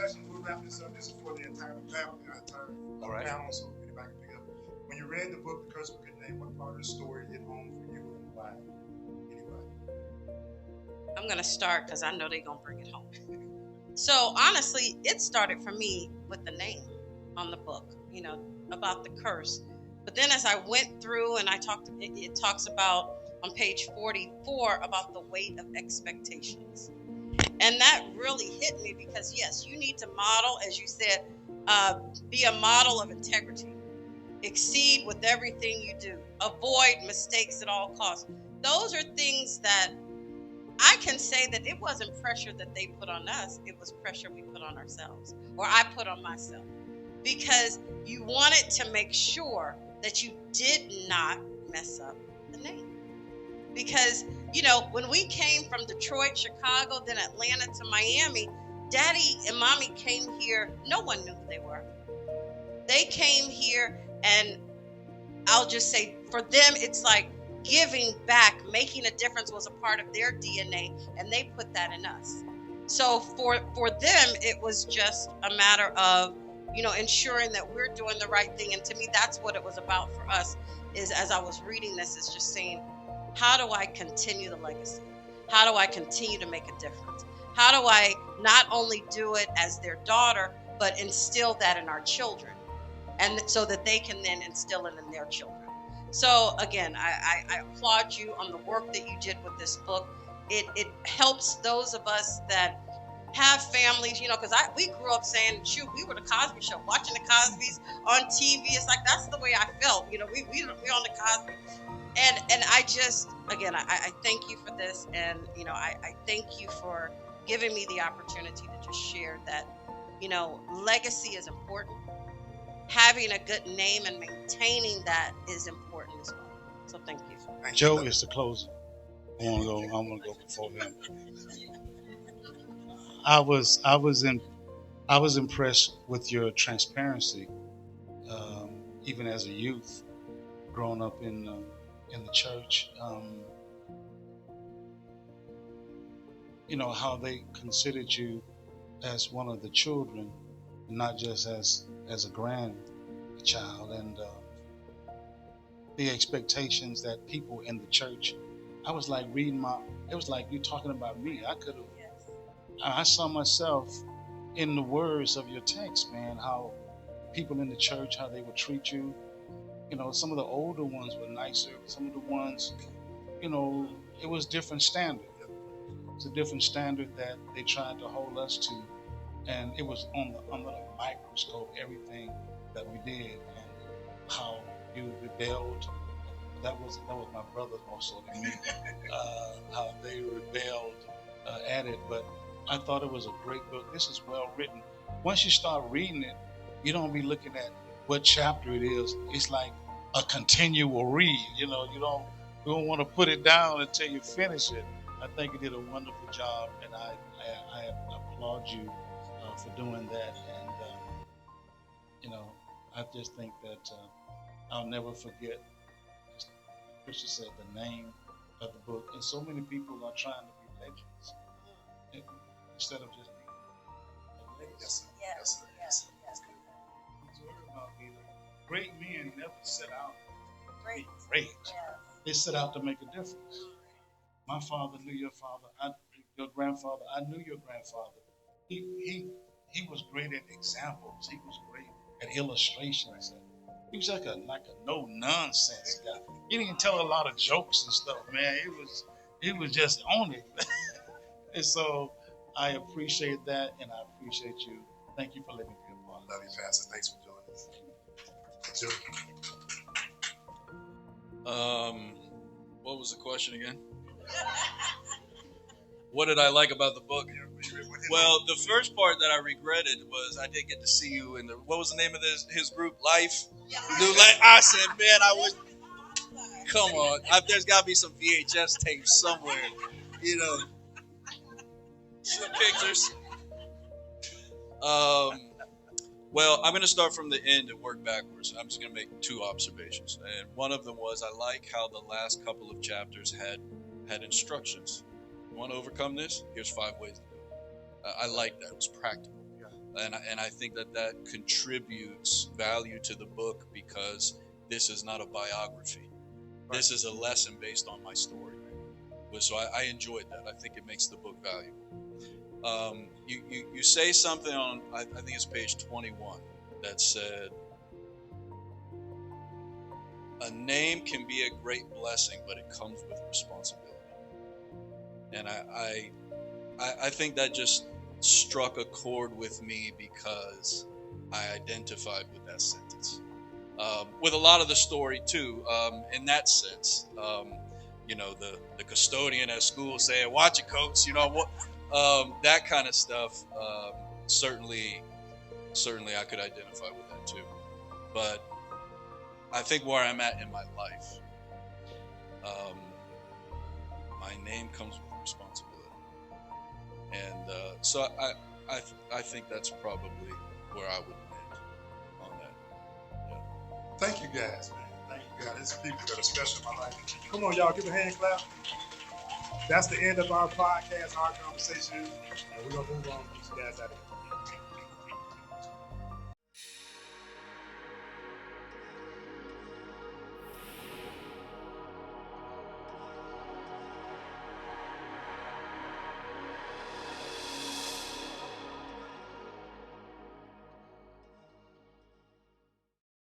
question. We'll wrap this up. This is for the entire family, All right. panel, so anybody can pick up. When you read the book, The Curse of a Good Name, what part of the story hit home for you and why? Anybody? I'm going to start because I know they're going to bring it home. So honestly, it started for me with the name on the book, about the curse. But then as I went through and it talks about on page 44 about the weight of expectations. And that really hit me because, yes, you need to model, as you said, be a model of integrity. Exceed with everything you do. Avoid mistakes at all costs. Those are things that I can say that it wasn't pressure that they put on us. It was pressure we put on ourselves, or I put on myself, because you wanted to make sure that you did not mess up the name. Because, when we came from Detroit, Chicago, then Atlanta to Miami, Daddy and Mommy came here. No one knew who they were. They came here, and I'll just say for them, it's like giving back, making a difference was a part of their DNA, and they put that in us. So for them, it was just a matter of, ensuring that we're doing the right thing. And to me, that's what it was about for us, is as I was reading this, is just saying, how do I continue the legacy? How do I continue to make a difference? How do I not only do it as their daughter, but instill that in our children, and so that they can then instill it in their children? So again, I applaud you on the work that you did with this book. It helps those of us that have families, because we grew up saying, shoot, we were the Cosby Show, watching the Cosbys on TV. It's like, that's the way I felt. We on the Cosby. And I just, again, I thank you for this. And, I thank you for giving me the opportunity to just share that, legacy is important. Having a good name and maintaining that is important as well. So thank you. Joe is the closer. I want to go before him. I was impressed with your transparency, even as a youth, growing up in the church. How they considered you as one of the children, not just as a grandchild, and the expectations that people in the church. I was like it was like you talking about me. I saw myself in the words of your text, man, how people in the church, how they would treat you. Some of the older ones were nicer. Some of the ones, it was different standard. It's a different standard that they tried to hold us to. And it was under the microscope, everything that we did, and how you rebelled. That was my brothers more so than me. How they rebelled at it, but I thought it was a great book. This is well written. Once you start reading it, you don't be looking at what chapter it is. It's like a continual read. You don't want to put it down until you finish it. I think you did a wonderful job, and I applaud you for doing that. And I just think that I'll never forget. Christian said the name of the book, and so many people are trying to be legends instead of just being legends. Yes. Great men never set out to be great. They set out to make a difference. My father knew your father. Your grandfather. I knew your grandfather. He was great at examples. He was great at illustrations. He was like a no nonsense guy. He didn't tell a lot of jokes and stuff, man. He was just on it. And so I appreciate that, and I appreciate you. Thank you for letting me be a part of it. Love you, Pastor. Thanks for joining us. What was the question again? What did I like about the book? Well, the first part that I regretted was I didn't get to see you in what was the name of his group? Life? I said, man, come on. There's got to be some VHS tapes somewhere. Some pictures. Well, I'm going to start from the end and work backwards. I'm just going to make two observations. And one of them was I like how the last couple of chapters had instructions. You want to overcome this? Here's 5 ways to do it. I like that. It was practical. And I think that contributes value to the book, because this is not a biography. Right. This is a lesson based on my story. So I enjoyed that. I think it makes the book valuable. You say something on, I think it's page 21, that said, a name can be a great blessing, but it comes with responsibility. And I think that just struck a chord with me, because I identified with that sentence. With a lot of the story too, in that sense. The custodian at school saying, "Watch it, coach," that kind of stuff. Certainly I could identify with that too. But I think where I'm at in my life, my name comes with responsibility, and so I think that's probably where I would land on that. Yeah. Thank you guys, man. Thank you guys. There's people that are special in my life. Come on, y'all, give a hand clap. That's the end of our podcast, our conversation, and we're gonna move on and get you guys out of here.